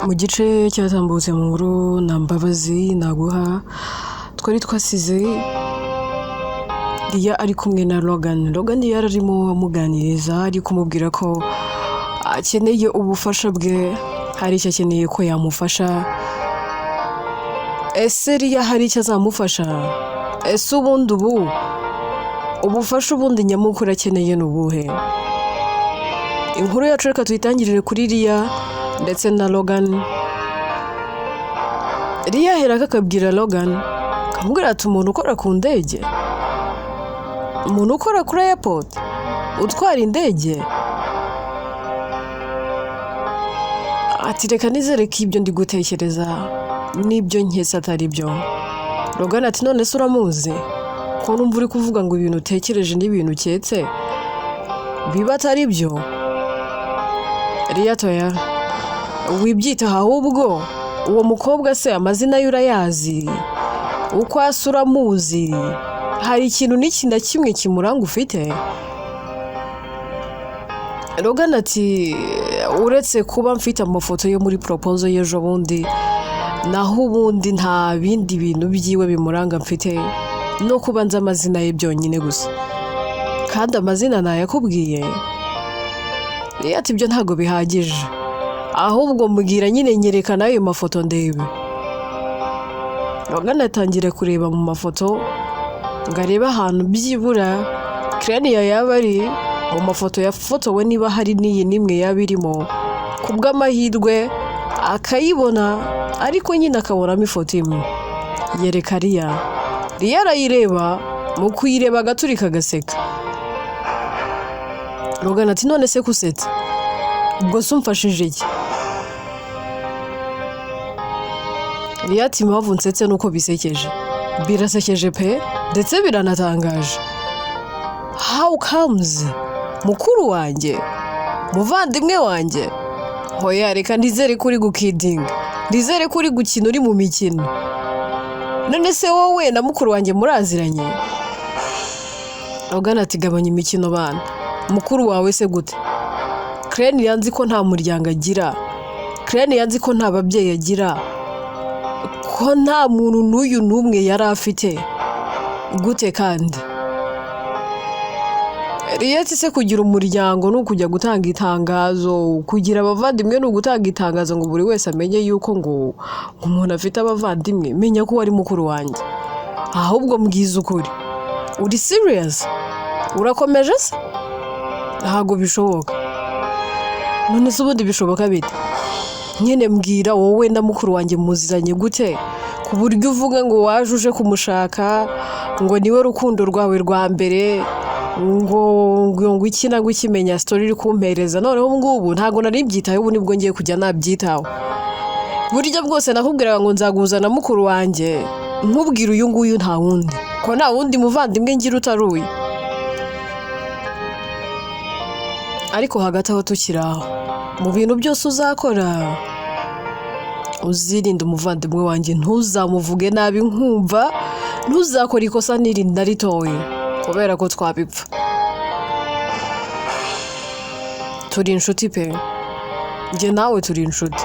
mu gice cyatambutse mu nkuru na Mbabazi naguha twari twasize Lia ari kumwe na Logan yararimo amuganiriza ari kumubwira ko akeneye ubufasha bwe, hari icyo akeneye ko yamufasha. Ese Lia hari icyo azamufasha? Ese ubundi ubufasha ubundi nyamukuru akeneye n'ubuhe? Inkuru yacu reka tuyitangirire kuri Lia ndetse na Logan. Lia ahera akabwira Logan, kamubwira ati umuntu ukora ku ndege, umuntu ukora kuri airport, utwara indege, ati reka nizere ko ibyo ndi gutekereza n'ibyo nkese atari byo. Logan ati none se uramuzi? Ko numva uri kuvuga ngo ibintu utekereje n'ibintu uketse biba atari byo. Lia toya, wibyita ahubwo uwo mukobwa se amazina ye urayazi, uko asa uramuzi, hari ikintu n'iki na kimwe kimuranga ufite? Logan ati uretse kuba mfite amafoto yo muri proposal y'ejo bundi, naho ubundi nta bindi bintu byiwe bimuranga mfite, no kuba nzi amazina ye byonyine gusa, kandi amazina nayakubwiye. Lia ati ibyo ntago bihagije, ahubwo mbwira nyine nyerekana ayo mafoto ndebe. Logan atangire kureba mu mafoto ngo arebe ahantu byibura Crania yaba ari mu mafoto yafotowe, niba hari n'iyi nimwe yaba irimo. Kubw'amahirwe akayibona, ariko nyine akabonamo ifoto imwe. Yereka Lia arayireba, mu kuyireba agaturika agaseka. Logan ati none se kusetse ubwo se umfashije iki? Lia ati impamvu nsetse nuko bisekeje, birasekeje pe ndetse biranatangaje. How comes? Mukuru wanjye, muvandimwe wanjye, hoya reka ndizere kuri gukidinga, ndizere kuri gukina uri mu mikino. None se wowe na mukuru wanjye muraziranye? Logan ati gabanya imikino bana, mukuru wawe se gute? Crania yanzi ko nta muryango agira, Crania yanzi ko nta babyeyi agira, ko nta muntu n'uyu n'umwe yari afite, gute kandi? Lia ati se kugira umuryango ni ukujya gutanga itangazo, kugira abavandimwe ni ugutanga itangazo ngo buri wese amenye yuko ngo umuntu afite abavandimwe, menya ko wari mukuru wanjye. Ahubwo mbwiza ukuri, uri serious? Urakomeje se? Ntago bishoboka. None se ubundi bishoboka bite? Nyine mbwira wowe na mukuru wanjye muziranye gute ku buryo uvuga ngo waje uje kumushaka, ngo niwe rukundo rwawe rwa mbere, ngo ikina ngo ikimenya story iri kumpereza, noneho ngubu ntago nari byitaye, ubu nibwo ngiye kujya nabyitaho. Burya bwose nakubwiraga ngo nzaguzana mukuru wanjye, nkubwira uyu nguyu nta wundi, ko nta wundi muvandimwe ngira utaruye. Ariko hagati aho tukiri aho, mu bintu byose uzakora uzirinda umuvandimwe wanjye, ntuzamuvuge nabi nkumva, ntuzakora ikosa n'irindi na ritoya, kubera ko twabipfa. Turi inshuti pe, njye nawe turi inshuti,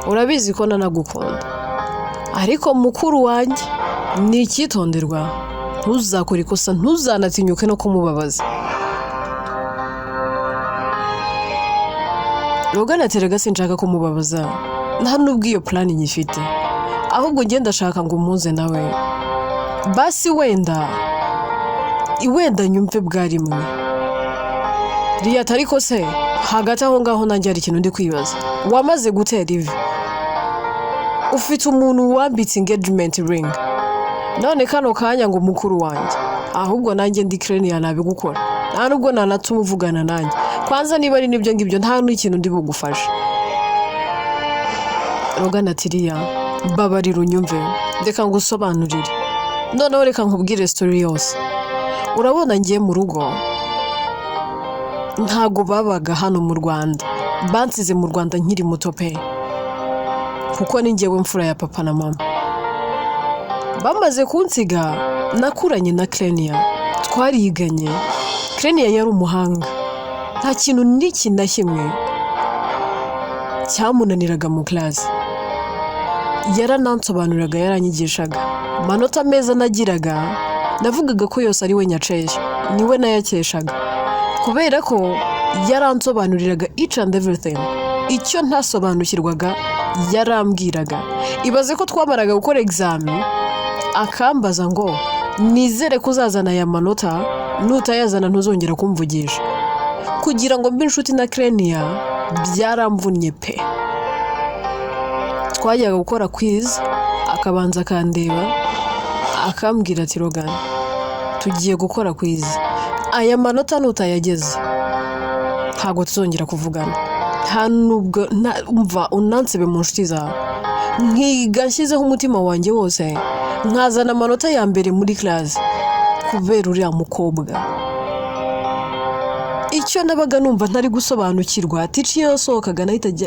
urabizi ko nanagukunda, ariko mukuru wanjye ni icyitonderwa, ntuzakora ikosa, ntuzanatinyuke no kumubabaza. Logan ati rega sinshaka kumubabaza, nta nubwo iyo plan nyifite, ahubwo njye ndashaka ngo umuze nawe, basi wenda nyumve bwa rimwe. Lia ati ariko se hagati aho ngaho nanjye hari ikintu ndi kwibaza, wamaze gutera ivi, ufite umuntu wambitse engagement ring, none kano kanya ngo mukuru wanjye, ahubwo nanjye ndi Crania nabigukora, nta nubwo nanatuma uvugana nanjye. Kwanza niba ari nibyo ngibyo nta n'ikintu ndi bugufashe. Logan ati Lia babarira unyumve, reka ngusobanurire, noneho reka nkubwire story yose. Urabona ngiye mu rugo, ntago babaga hano mu Rwanda, bansize mu Rwanda nkiri muto pe, kuko ni njyewe mfura ya papa na mama. Bamaze kunsiga nakuranye na Crania, twariganye. Crania yari umuhanga, nta kintu n'iki na kimwe cyamunaniraga mu class yaranansobanuriraga yaranyigishaga amanota meza nagiraga navugaga ko yose ari we nyacesha niwe nayakeshaga kubera ko yaransobanuriraga each and everything icyo ntasobanukirwaga yarambwiraga ibaze ko twamaraga gukora examen akambaza ngo nizere ko uzazana aya manota nutayazana ntuzongera kumvugisha kugira ngo mbe inshuti na Clenia byaramvunnye pe twajyaga gukora quiz akabanza akandeba akambwira ati Rogan tugiye gukora quiz aya manota nutayageze ntago tuzongera kuvugana nta nubwo umva unansebe mu nshuti zawe nkiga nshyizeho umutima wanjye wose nkazana amanota ya mbere muri class kubera uriya mukobwa icyo nabaga numva ntari gusobanukirwa tici yasohokaga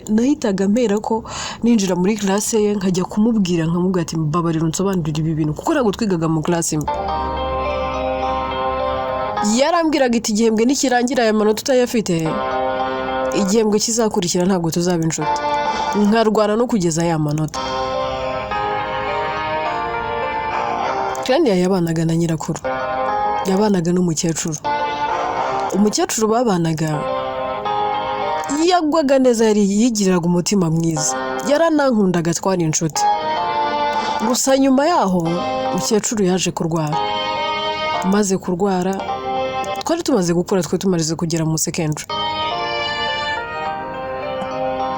nahitaga mpera ko ninjira muri class ye nkajya kumubwira nkamubwira ati mbabarira unsobanurire ibi bintu kuko ntabwo twigaga mu class imwe yarambwiraga iti igihembwe nikirangira aya manota utayafite igihembwe kizakurikira ntabwo tuzaba inshuti nkarwana no kugeza aya manota Clenia yabanaga na nyirakuru yabanaga n'umukecuru umukecuru babanaga yagwaga neza yari yigiriraga umutima mwiza yaranankundaga twari inshuti gusa nyuma yaho umukecuru yaje kurwara maze kurwara twari tumaze gukura twe tumarize kugera mu secondary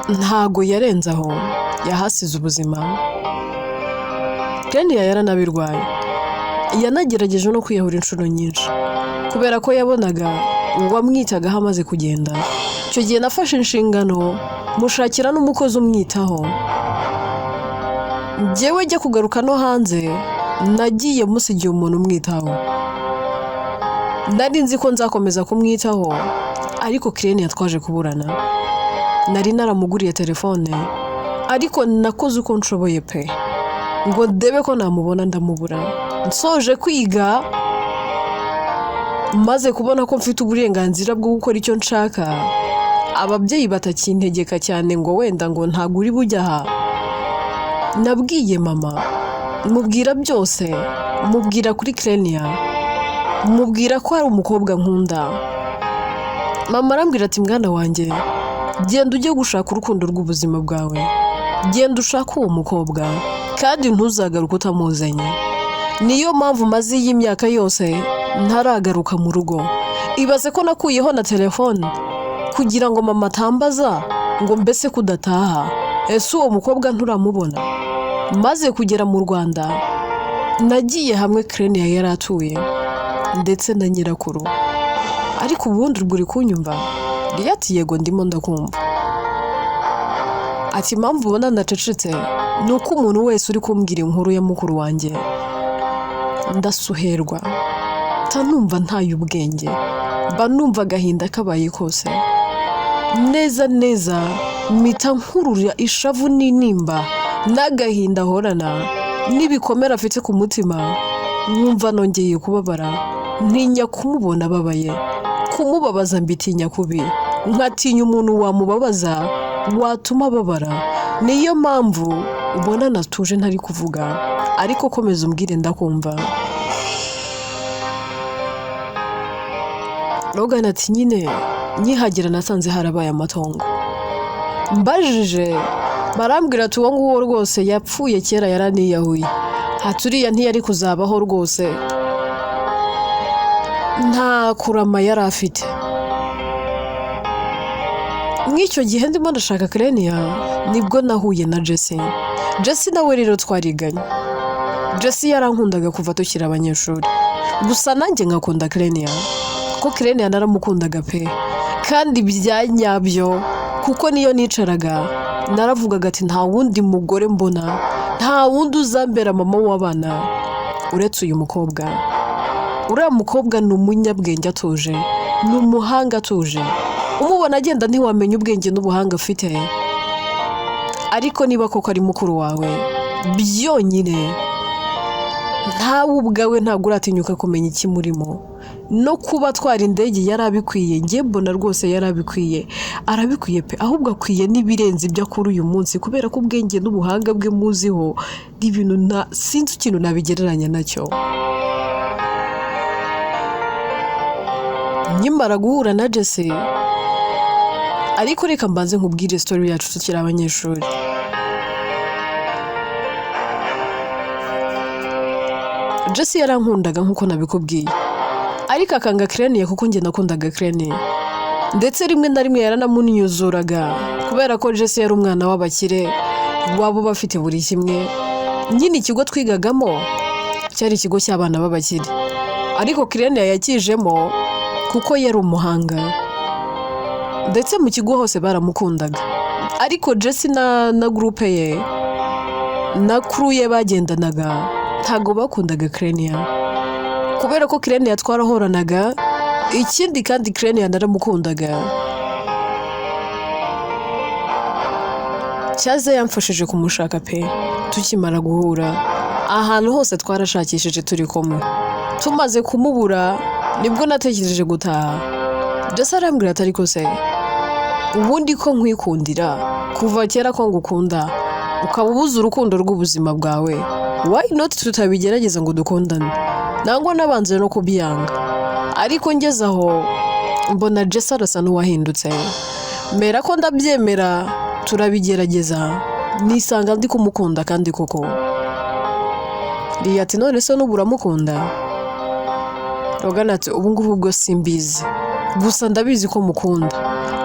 ntago yarenze aho yahasize ubuzima Clenia yaranabirwaye yanagerageje no kwiyahura inshuro nyinshi kubera ko yabonaga uwamwitagaho amaze kugenda icyo gihe nafashe inshingano mushakira n'umukozi umwitaho njyewe njya kugaruka no hanze nagiye musigiye umuntu umwitaho nari nzi ko nzakomeza kumwitaho ariko Clenia twaje kuburana nari naramuguriye telefone ariko nakoze uko nshoboye pe ngo ndebe ko namubona ndamubura nsoje kwiga maze kubona ko mfite uburenganzira bwo gukora icyo nshaka ababyeyi batakintegeka cyane ngo wenda ngo ntago uri bujya aha nabwiye mama mubwira byose mubwira kuri Clenia mubwira ko ari umukobwa nkunda mama arambwira ati mwana wanjye genda ujye gushaka urukundo rw'ubuzima bwawe genda ushaka uwo mukobwa kandi ntuzagaruke utamuzanye niyo mpamvu maze iyi myaka yose ntaragaruka mu rugo ibaze ko nakuyeho na telefone kugira ngo mama atambaza ngo mbese kudataha ese uwo mukobwa nturamubona maze kugera mu Rwanda nagiye hamwe Clenia yari atuye ndetse na nyirakuru ariko ubundi uri kunyumva ati yego ndimo ndakumva ati impamvu ubona ndacecetse ni uko umuntu wese uri kumbwira inkuru ya mukuru wanjye ndasuherwa ntanumva ntaye ubwenge mba numva agahinda kabaye kose neza neza mpita nkurura ishavu n'intimba n'agahinda ahorana n'ibikomere afite ku mutima nkumva nongeye kubabara ntinya kumubona ababaye kumubabaza mbitinya kubi nkatinya umuntu wamubabaza watuma ababara niyo mpamvu ubona natuje ntari kuvuga ariko komeza umbwire ndakumva Rogan ati nyine nyihagera nasanze harabaye amatongo mbajije barambwira ati uwo nguwo rwose yapfuye kera yaraniyahuye haturiya ntiyari kuzabaho rwose nta kurama yari afite mw'icyo gihe ndimo ndashaka Clenia nibwo nahuye na Jessie nawe rero twariganye Jessie yarankundaga kuva tukiri abanyeshuri gusa nanjye ngakunda Clenia ko Clenia naramukundaga pe kandi byanyabyo kuko niyo nicaraga naravugaga ati nta wundi mugore mbona nta wundi uzambera mama w'abana uretse uyu mukobwa uriya mukobwa ni umunyabwenge atuje ni umuhanga atuje umubona agenda ntiwamenya ubwenge n'ubuhanga afite ariko niba koko ari mukuru wawe byonyine ntawe ubwawe ntabwo uratinyuka kumenya ikimurimo no kuba twara indege yari abikwiye njye mbona rwose yari abikwiye arabikwiye pe ahubwo akwiye n'ibirenze ibyo akora uyu munsi kubera ko ubwenge n'ubuhanga bwe muziho n'ibintu sinzi ikintu nabigereranya nacyo. Nkimara guhura na Jesse ariko reka mbanze nkubwire story yacu tukiri abanyeshuri. Jesse yarankundaga nkuko nabikubwiye ariko akanga Crane kuko njye nakundaga Crane ndetse rimwe na rimwe yaranamunyuzuraga kubera ko Jesse yari umwana w'abakire wabo bafite buri kimwe. Nyine ikigo twigagamo cyari ikigo cy'abana b'abakire ariko Crane yakijemo kuko yari umuhanga ndetse mu kigo hose baramukundaga ariko Jesse na groupe ye na crew ye bagendanaga ntago bakundaga Crane kubera ko Crane twarahoranaga ikindi kandi Crane naramukundaga. Cyaze yamfashije kumushaka pe tukimara guhura ahantu hose twarashakishije turi kumwe. Tumaze kumubura nibwo natekereje gutaha. Jesse arambwira ati ariko se ubundi ko nkwikundira kuva kera ko ngukunda ukaba ubuze urukundo rw'ubuzima bwawe, why not tutabigerageza ngo dukundane? Nangwa nabanze no kubiyanga ariko ngeze aho mbona Jesse arasa n'uwahindutse mera ko ndabyemera turabigerageza nisanga ndi kumukunda kandi koko. Ati none se n'ubu uramukunda? Logan ati ubu ngubu ubwo simbizi gusa ndabizi ko mukunda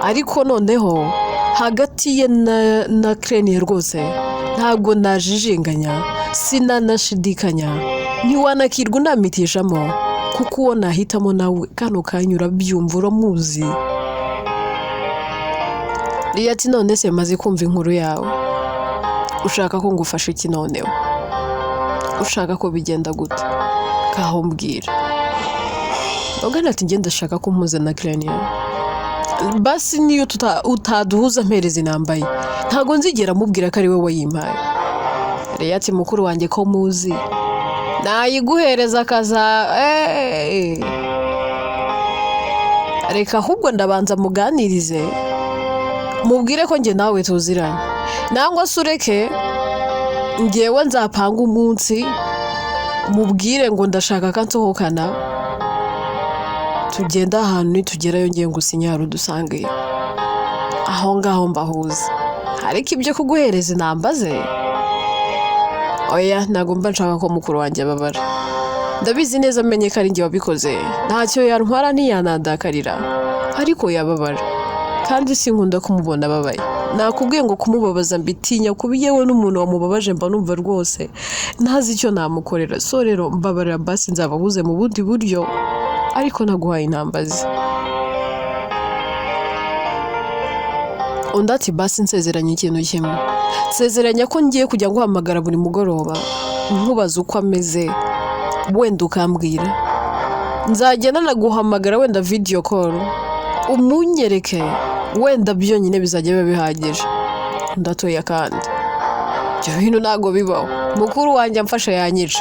ariko noneho hagati ye na Crane rwose ntabwo najijinganya sinanashidikanya ntiwanakirwa unamitishamo kuko uwo nahitamo nawe kano kanyura byumva uramuzi. Ati none se maze kumva inkuru yawe ushaka ko ngufasha iki noneho? Ushaka ko bigenda gute? Kaho mbwira. Logan ati ngenda ndashaka ko mpuza na Crane basi niyo utaduhuza mpereza inambaye ntago nzigera mubwira ko ari we wayimpaye. Ati mukuru wanjye ko muzi nayiguhereza kaza reka ahubwo ndabanza muganirize mubwire ko njye nawe tuziranye nangwa sureke ngewe nzapanga umunsi mubwire ngo ndashaka ko nsohokana tugenda ahantu nitugerayo ngiye ngusinyara udusange aho ngaho mbahuza ariko ibyo kuguhereza inambaze oya ntago mba nshaka ko mukuru wanjye ababara ndabizi neza amenye ko ari njye wabikoze ntacyo yantwara ntiyanadakarira ariko yababara kandi sinkunda kumubona ababaye. Nakubwiye ngo kumubabaza mbitinya kuba yewe n'umuntu wamubabaje mba numva rwose ntazi icyo namukorera. So rero mbabarira basi nzabahuze mu bundi buryo ariko naguhaye intambazi. Undi ati basi nsezeranye ikintu kimwe nsezeranya ko ngiye kujya guhamagara buri mugoroba nkubaza uko ameze wenda ukambwira nzagenda naguhamagara wenda video call umunyereke wenda byonyine bizajya biba bihagije. Ndatoya kandi ibyo bintu ntago bibaho mukuru wanjye amfasha yanyica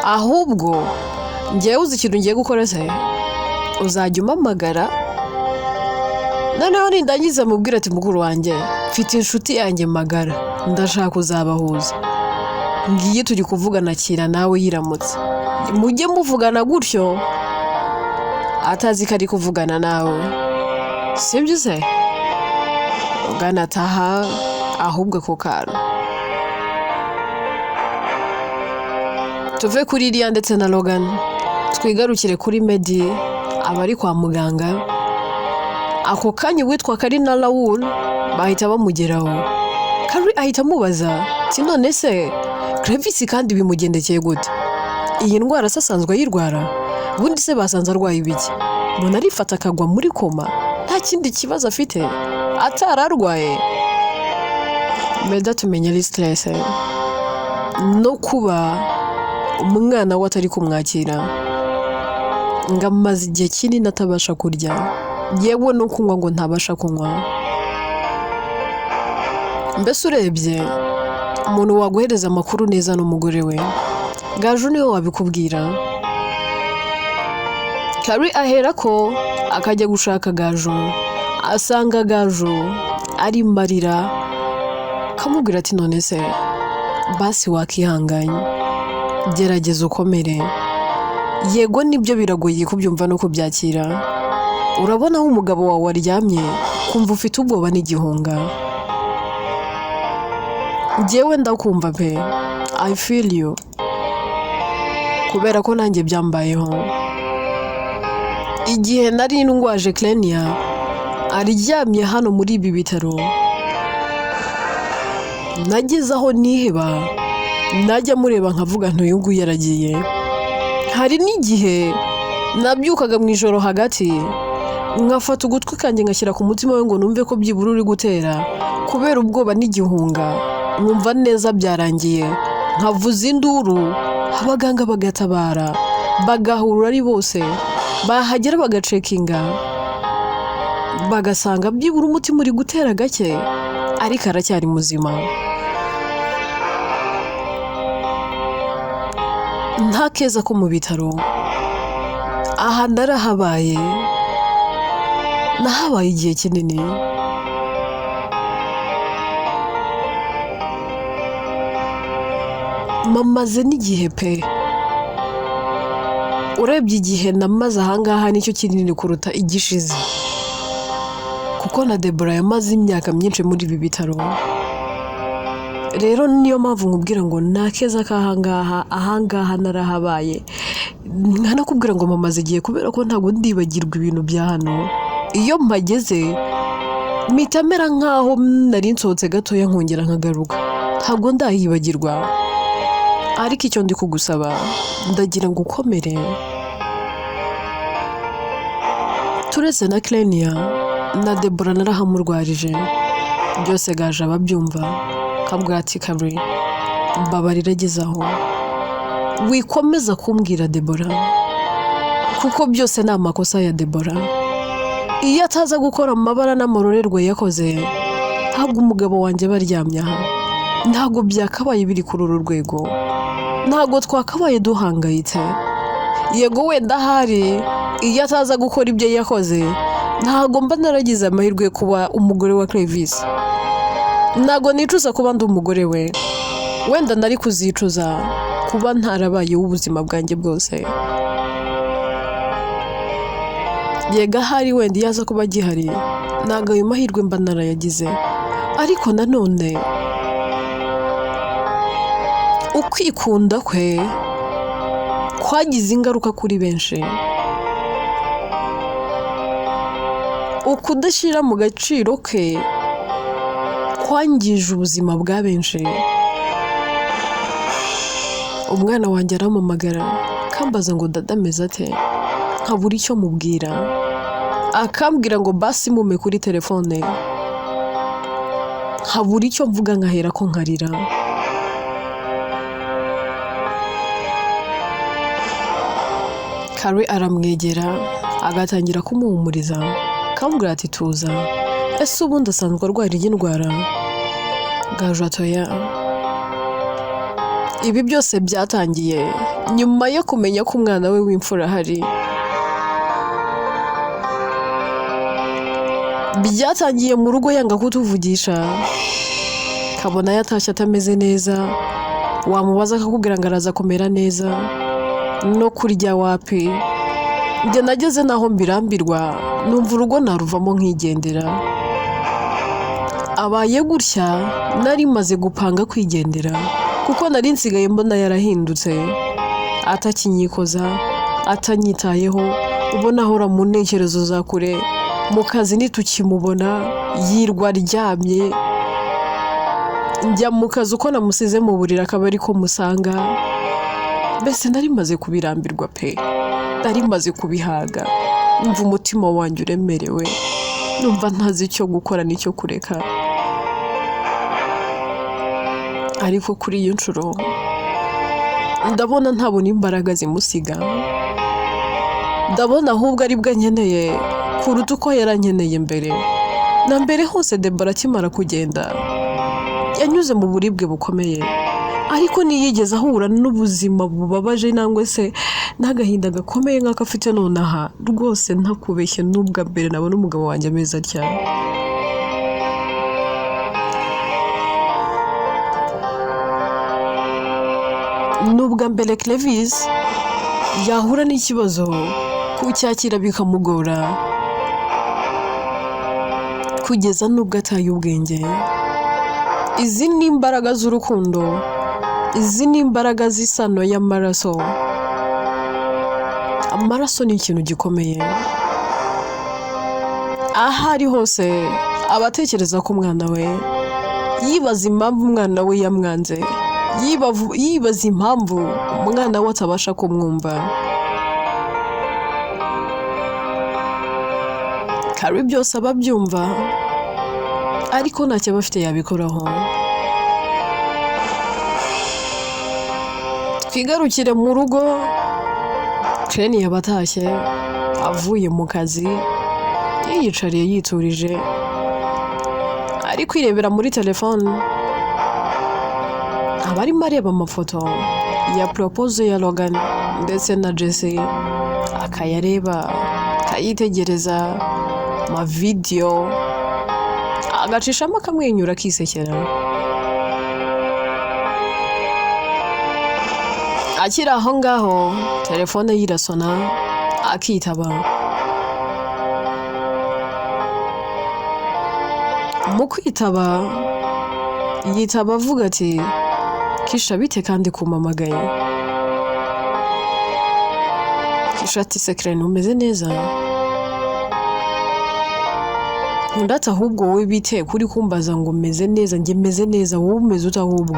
ahubwo ngiye uzi ikintu ngiye gukora se uzajya umpamagara noneho nindangiza mubwira ati mukuru wanjye mfite inshuti yanjye magara ndashaka kuzabahuza ngiye turi kuvugana kira nawe yiramutse mujye muvugana gutyo atazi ko ari kuvugana nawe sibyo se ugana taha ahubwo ako kantu. Tuve kuri Iriya ndetse na Logan twigarukire kuri Medi abari kwa muganga. Ako kanya witwa Karina Raoul bahita bamugeraho. Kari ahita amubaza ati none se Clevis kandi bimugendekeye gute? Iyi ndwara asanzwe yirwara bundi se basanze arwaye ibiki? Umuntu arifata akagwa muri koma nta kindi kibazo afite atararwaye. Meda tumenya ari stress no kuba umwana we atari kumwakira ngamaze igihe kinini atabasha kurya yewe no kunywa ngo ntabasha kunywa. Mbese urebye umuntu waguhereza amakuru neza n'umugore we Gaju niwe wabikubwira. Carrie ahera ko akajya gushaka Gaju, asanga Gaju ari marira, kamubwira ati none se basi wakihanganye, gerageza ukomere. Yego nibyo biragoye kubyumva no kubyakira. Urabona aho umugabo wawe aryamye kumva ufite ubwoba n'igihunga. Njyewe ndakumva pe, I feel you, kubera ko nanjye byambayeho. Igihe nari ndwaje Clenia aryamye hano muri ibi bitaro, nagize aho niheba, najya mureba nkavuga ntuyu nguyu yaragiye. Hari n'igihe nabyukaga mu ijoro hagati nkafata ugutwi kanjye ngashyira ku mutima we ngo numve ko byibura uri gutera, kubera ubwoba n'igihunga, nkumva neza byarangiye, nkavuza induru, abaganga bagatabara, bagahurura ari bose, bahagera bagacekinga, bagasanga byibura umutima uri gutera gake ariko aracyari muzima. Nta keza ko mu bitaro. Aha narahabaye, nahabaye igihe kinini. Mamaze n'igihe pe. Urebye igihe namaze ahangaha nicyo kinini kuruta igishize, kuko na Deborah yamaze imyaka myinshi muri ibi bitaro. Rero niyo mpamvu nkubwira ngo nakeza ahangaha narahabaye. Nkanakubwira ngo mamaze igihe, kubera ko ntabwo ndibagirwa ibintu bya hano. Iyo mpageze mpita mera nkaho nari nsohotse gatoya nkongera nkagaruka, ntabwo ndahibagirwa. Ariko icyo ndi kugusaba, ndagira ngo ukomere. Turetse na Clenia na Deborah narahamurwarije, byose Gaju ababyumva, kabwira ati Carrie mbabarira, gezaho wikomeza kumbwira Deborah, kuko byose ni amakosa ya Deborah. Iyo ataza gukora amabara n'amarorerwa yakoze, ntabwo umugabo wanjye baryamye aha, ntabwo byakabaye biri kuri uru rwego, ntabwo twakabaye duhangayitse. Yego wenda hari iyo ataza gukora ibyo yakoze, ntabwo mba naragize amahirwe kuba umugore wa Clevis. Ntabwo nicuza kuba ndi umugore we, wenda nari kuzicuza kuba ntarabaye ubuzima bwanjye bwose. Yega hari wenda iyo aza kuba gihari, ntabwo ayo mahirwe mba narayagize. Ariko nanone ukwikunda kwe kwagize ingaruka kuri benshi. Ukudashyira mu gaciro ke kwangije ubuzima bwa benshi. Umwana wanjye arampamagara kambaza ngo dada ameze ate, nkabura icyo mubwira, akambwira ngo basi mume kuri telefone, nkabura icyo mvuga nkahera ko nkarira. Carrie aramwegera agatangira kumuhumuriza, akambwira ati tuza, ese ubundi asanzwe arwara iyi ndwara? Gaju atoya. Ibi byose byatangiye nyuma yo kumenya ko umwana we w'imfura ahari. Byatangiye mu rugo yanga kutuvugisha, kabona yatashye atameze neza, wamubaza akakubwira ngo araza kumera neza, no kurya wapi. Njye nageze naho mbirambirwa, numva urugo naruvamo nkigendera. Abaye gutya nari maze gupanga kwigendera, kuko nari nsigaye mbona yarahindutse, atakinyikoza, atanyitayeho, ubona ahora mu ntekerezo za kure. Mu kazi nitukimubona yirwa aryamye, njya mu kazi uko namusize mu buriri akaba ariko musanga. Mbese nari maze kubirambirwa pe, nari maze kubihaga, numva umutima wanjye uremerewe, numva ntazi icyo gukora n'icyo kureka. Ariko kuri iyo nshuro ndabona ntabona imbaraga zimusiga, ndabona ahubwo aribwo nkeneye kuruta uko yarankeneye mbere. Na mbere hose Deborah akimara kugenda yanyuze mu buribwe bukomeye, ariko ntiyigeze ahura n'ubuzima bubabaje nangwa se n'agahinda gakomeye nk'ako afite nonaha rwose ntakubeshye n'ubwa mbere nabona umugabo wanjye ameze atya. N'ubwa mbere Clevis yahura n'ikibazo kucyakira bikamugora kugeza n'ubwo ataye ubwenge. Izi ni imbaraga z'urukundo, izi ni imbaraga z'isano y'amaraso. Amaraso ni ikintu gikomeye. Aho ari hose abatekereza ko umwana we, yibaza impamvu umwana we yamwanze, yibaza impamvu umwana we atabasha kumwumva. Hari byose ababyumva ariko ntacyo bafite yabikoraho. Twigarukire mu rugo. Claire yabatashye avuye mu kazi, yiyicariye yiturije ari kwirebera muri telefone. Abarimo areba amafoto ya propose ya Logan ndetse na Jesse, akayareba akayitegereza ma video, agacishamo akamwenyura akisekera. Akiri aho ngaho telefone yirasona akitaba. Mu kwitaba yitaba avuga ati Kisha bite kandi kumamagaye. Kisha ati Claire umeze neza? Ndata ahubwo wowe bite kuri kumbaza ngo meze neza? Njye meze neza, wowe umeze utahubwo.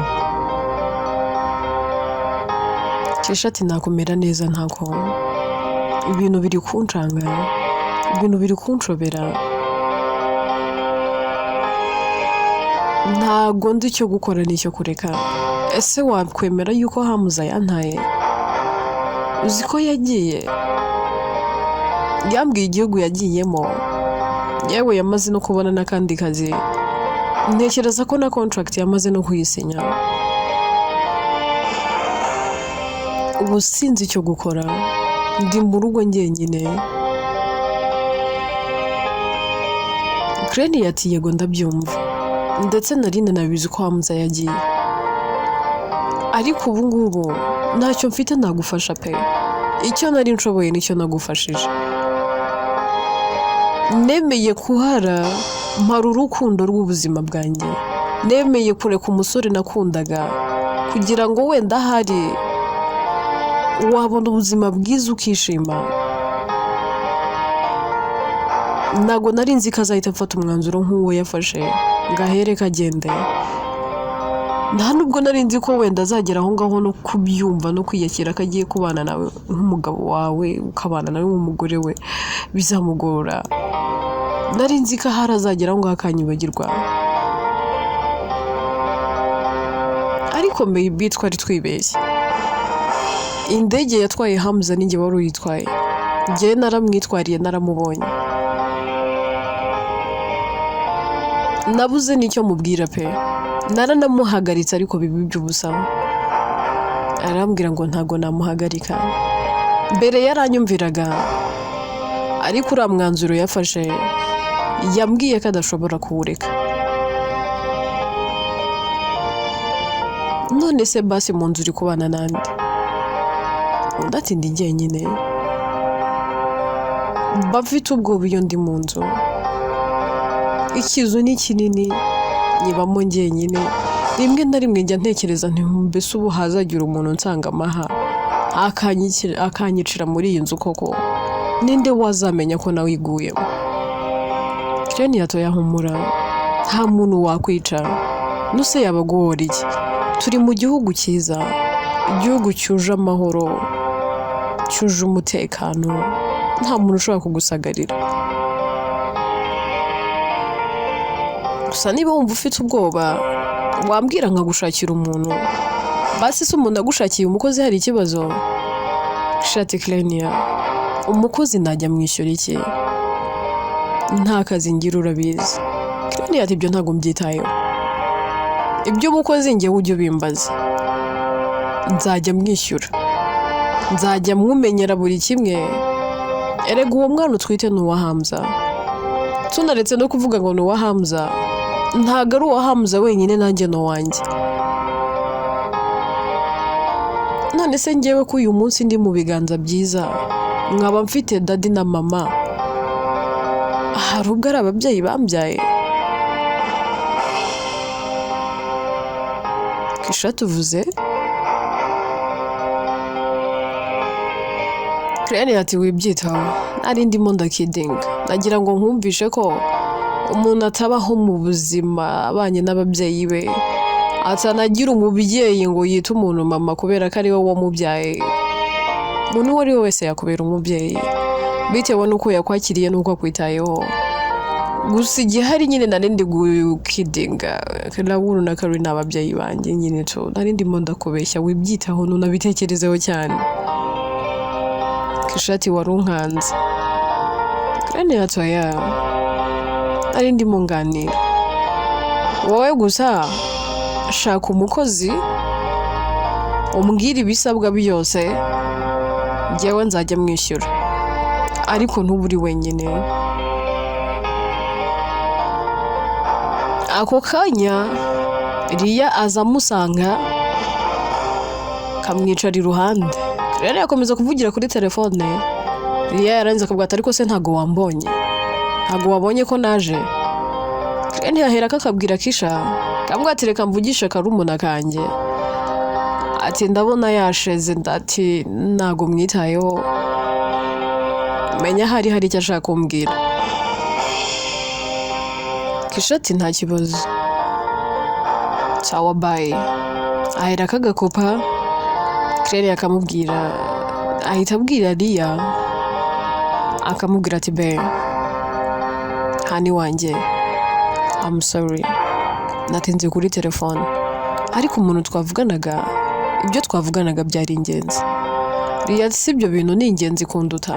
Kisha ati nakomera neza ntako. Ibintu biri kuncanga, ibintu biri kunshobera. Ntago ndi cyo gukora n'icyo kureka. Ese wakwemera yuko Hamuza yantaye? Uzi ko yagiye? Yambwiye igihugu yagiyemo. Yewe yamaze no kubona n'akandi kazi. Ntekereza ko na contract yamaze no kuyisinya. Ubu sinzi icyo gukora. Ndi mu rugo njyenyine. Claire ati yego ndabyumva. Ndetse narine nabizi ko Hamuza yagiye. Ariko ubu ngubu ntacyo mfite nagufasha pe. Icyo nari nshoboye nicyo nagufashije. Nemeye kuhara mpara urukundo rw'ubuzima bwanjye. Nemeye kureka umusore nakundaga kugira ngo wenda hari wabona ubuzima bwiza ukishima. Ntago nari nzi ko azahita afata umwanzuro nk'uwo yafashe ngahere kagende. Nta nubwo nari nzi ko wenda azagera aho ngaho no kubyumva no kwiyakira ko agiye kubana nawe nk'umugabo wawe, ukabana nawe nk'umugore we bizamugora. Nari nzi ko ahari azagera aho ngaho akanyibagirwa. Ariko maybe twari twibeshye. Indege yatwaye Hamuza ninjye wari uyitwaye. Njye naramwitwariye naramubonye. Nabuze nicyo mubwira pe. Naranamuhagaritse ariko bibi by'ubusa. Arambwira ngo ntago namuhagarika. Mbere yaranyumviraga. Ariko uriya mwanzuro yafashe yambwiye ko adashobora kuwureka. None se basi mu nzu uri kubana nande? Ndati ndi njyenyine. Bafite ubwoba iyo ndi mu nzu. Ikizu ni kinini, nyibamo njyenyine. Rimwe na rimwe njya ntekereza nti mbese ubu hazagira umuntu nsanga amaha akanyicira muri iyi nzu koko. Ninde wazamenya ko nawe iguyemo? Claire yatoya humura. Nta muntu wakwica. Nuse yabagora iki? Turi mu gihugu cyiza. Igihugu cyuje amahoro, cyuje umutekano. Nta muntu ushobora kugusagarira. Gusa niba wumva ufite ubwoba wambwira nkagushakira umuntu. Basi se umuntu agushakiye umukozi hari ikibazo? Shati Claire, umukozi najya mwishyura iki? Nta kazi ngira urabizi. Claire ati ibyo ntago mbyitayeho. Ibyo umukozi njye ujye ubimbaza. nzajya mwishyura, nzajya mwumenyera buri kimwe. Erega uwo mwana utwite ni uwa Hamza. Tunaretse no kuvuga ngo ni uwa Hamza, ntago ari uwa Hamza wenyine, nanjye ni uwanjye. None se njyewe ko uyu munsi ndi mu biganza byiza, nkaba mfite dadi na mama, hari ubwo ari ababyeyi bambyaye? Kisha tuvuze Claire ati wibyitaho, nari ndimo ndakidinga, nagira ngo nkumvishe ko umuntu atabaho mu buzima abanye n'ababyeyi be, atanagira umubyeyi ngo yite umuntu mama kubera ko ari we wamubyaye. Umuntu uwo ari we wese yakubera umubyeyi bitewe n'uko yakwakiriye n'uko akwitayeho. Gusa igihari nyine nari ndi gukidinga, Raoul na Caroline ababyeyi banjye nyine cyo nari ndimo ndakubeshya, wibyitaho nunabitekerezeho cyane. Kishati warunkanze. Claire yatoya, nari ndimo nganira. Wowe gusa shaka umukozi umbwira ibisabwa byose, njyewe nzajya mwishyura, ariko ntuburi wenyine. Ako kanya Ria aza amusanga, kamwicara iruhande. Claire yakomeza kuvugira kuri telefone. Ria yarangiza akavuga ati ariko se ntago wambonye, ntago wabonye ko naje? Claire ntiyahera akabwira Kisha, kamubwira ati reka mvugishe karumuna kanjye, ati ndabona yasheze, ndati ntago mwitayeho, menya hari icyo ashaka kumbwira. Kisha ati nta kibazo, sawa bye. Ahera akagakopa. Claire akamubwira, ahita abwira Ria, akamubwira ati be hani wanjye, I'm sorry, natinze kuri telefone, ariko umuntu twavuganaga, ibyo twavuganaga byari ingenzi. Ria ati sibyo bintu ni ingenzi kunduta.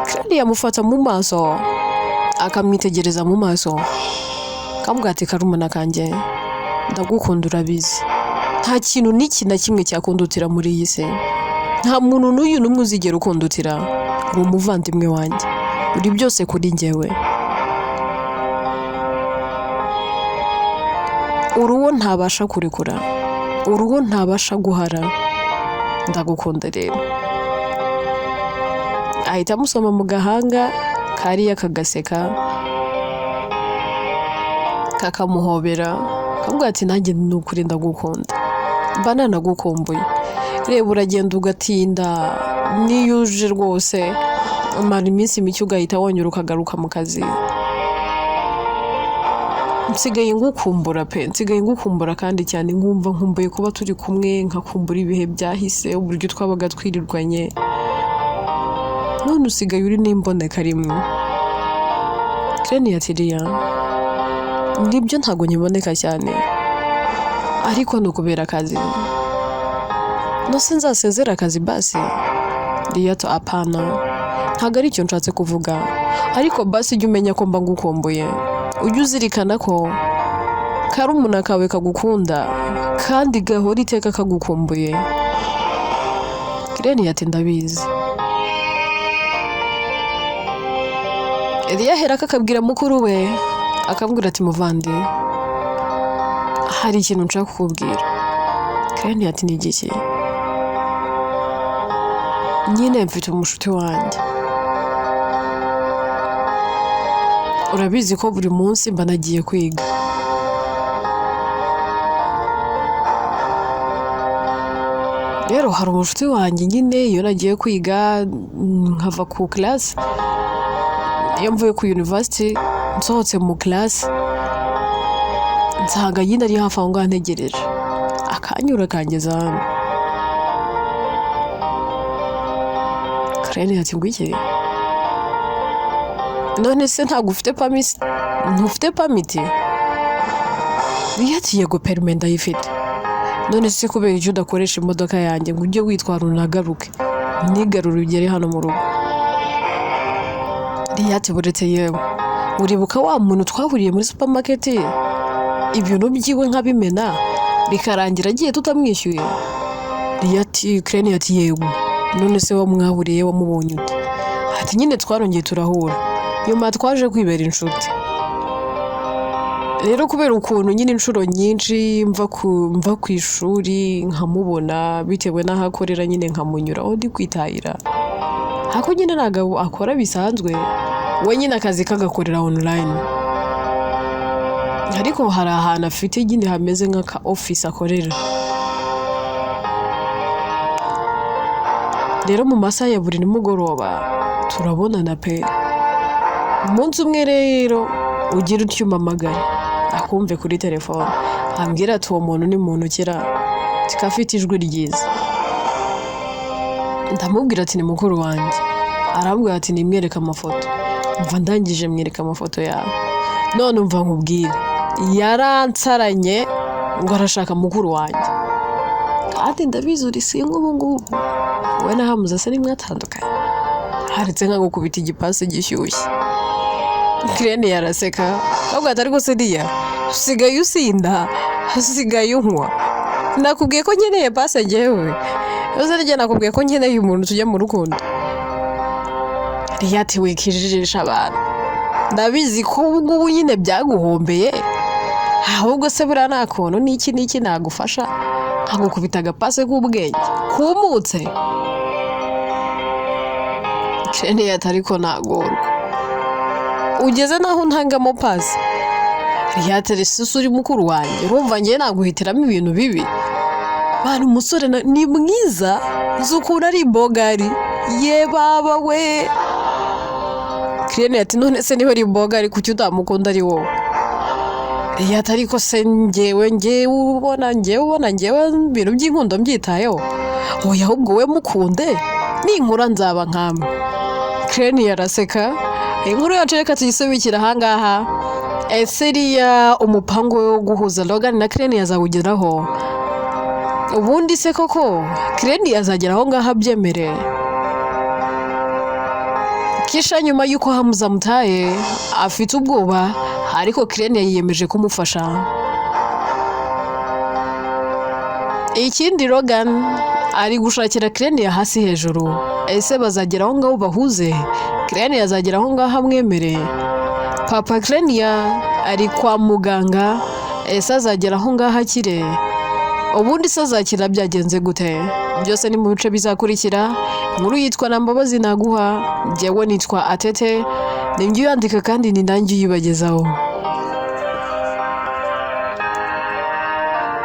Claire yamufata mu maso, akamwitegereza mu maso, akamubwira ati karumuna kanjye, ndagukunda urabizi, nta kintu n'iki na kimwe cyakundutira muri iyi si, nta muntu n'uyu n'umwe uzigera ukundutira, uri umuvandimwe wanjye, uri byose kuri njyewe, uruwo ntabasha kurekura, uruwo ntabasha guhara, ndagukunda rero. Ahita amusoma mu gahanga, Kariya kagaseka, kakamuhobera, kamubwira ati nanjye ni ukuri ndagukunda, mba nanagukumbuye, reba uragenda ugatinda, niyo uje rwose umara iminsi mike ugahita wongera ukagaruka mu kazi. Nsigaye ngukumbura pe, nsigaye ngukumbura kandi cyane, nkumva nkumbuye kuba turi kumwe, nkakumbura ibihe byahise, uburyo twabaga twirirwanye, none usigaye uri n'imboneka rimwe. Claire ati Ria, nibyo ntago nyiboneka cyane, ariko no kubera akazi, no sinzasezera akazi basi. Ria to apana, ntago ari cyo nshatse kuvuga, ariko basi jya umenya ko mba ngukumbuye, ujye uzirikana ko karumuna kawe kagukunda kandi gahora iteka kagukumbuye. Claire ati ndabizi. Ria ahera akabwira mukuru we, akamubwira ati muvandi, hari ikintu nshaka kukubwira. Claire ati ni igiki? Nyine mfite umushuti wanjye, urabizi ko buri munsi mba nagiye kwiga, rero hari umushuti wanjye nyine iyo nagiye kwiga nkava ku class, iyo mvuye ku university nsohotse mu class nsanga nyine ari hafi aho ngaho ntegereje, akanyura kangeza hano. Claire ati ngwiki, none se ntabwo ufite pamisi? Ntufite pamiti? Ria ati yego perime ndayifite. None se kubera icyo udakoresha imodoka yanjye ngo ujye witwara unagaruke, nigarure ugere hano mu rugo? Ria ati buretse yewe, uribuka wa muntu twahuriye muri supermarket, ibintu byiwe nkabimena bikarangira agiye tutamwishyuye? ati Kirene ati yego none se wamwaburiye wamubonye ute ati nyine twarongeye turahura nyuma twaje kwibera inshuti rero kubera ukuntu nyine inshuro nyinshi mva ku ishuri nkamubona bitewe n'aho akorera nyine nkamunyura aho ndi kwitahira hako nyine ntabwo akora bisanzwe we nyine akazi kagakorera online ariko hari ahantu afite nyine hameze nk'aka office akorera rero mu masaha ya buri nimugoroba turabonana pe umunsi umwe rero ugira utyumamagara akumve kuri telefone ambwira ati uwo muntu ni muntu kira tikafite ijwi ryiza ndamubwira ati ni mukuru wanjye arambwira ati nimwereka amafoto mva ndangije mwereka amafoto yawe none umva nkubwire yaransaranye ngo arashaka mukuru wanjye kandi ndabizi uri singa ubu ngubu we na Hamuza se nimwatandukanye haretse nka gukubita igipasi gishyushye Kirene yaraseka ahubwo atari ko sediya usigaye usinda usigaye unywa nakubwiye ko nkeneye pase njyewe yose rege nakubwiye ko nkeneye umuntu tujya mu rukundo Riyati wikijijisha abantu ndabizi ko ubu nyine byaguhombeye ahubwo se buriya nta kuntu n'iki nagufasha nkagukubita agapase k'ubwenge kumutse Kirene atari ko nagorwa ugeze naho ntangamo pasi Riyati risusu uri mukuru wanjye urumva ngiye naguhitiramo ibintu bibi bana umusore ni mwiza zukura ari bogari ye baba we Kirene ati none se niho ari bogari kuki utamukunda ari wowe Riyati ariko se njyewe ubona ibintu by'inkundo mbyitayeho oya ahubwo we mukunde ninkura nzaba nkamwe Kirene yaraseka inkuru yacu reka tuyisubikira ahangaha eseriya umupango wo guhuza Logan na Kirene yazawugeraho ubundi se koko Kirene yazageraho ngaho abyemere kisha nyuma yuko Hamuza mutaye afite ubwoba ariko Kirene yiyemeje kumufasha ikindi Logan ari gushakira Kirene ya hasi hejuru ese bazageraho ngaho bahuze Kirene yazageraho ngaho amwemere papa Kirene ari kwa muganga ese azageraho ngaho akire ubundi se azakira byagenze gute byose ni mu bice bizakurikira inkuru yitwa Nambabazi naguha njyewe nitwa Atete ninjye uyandika kandi ni nanjye uyibagezaho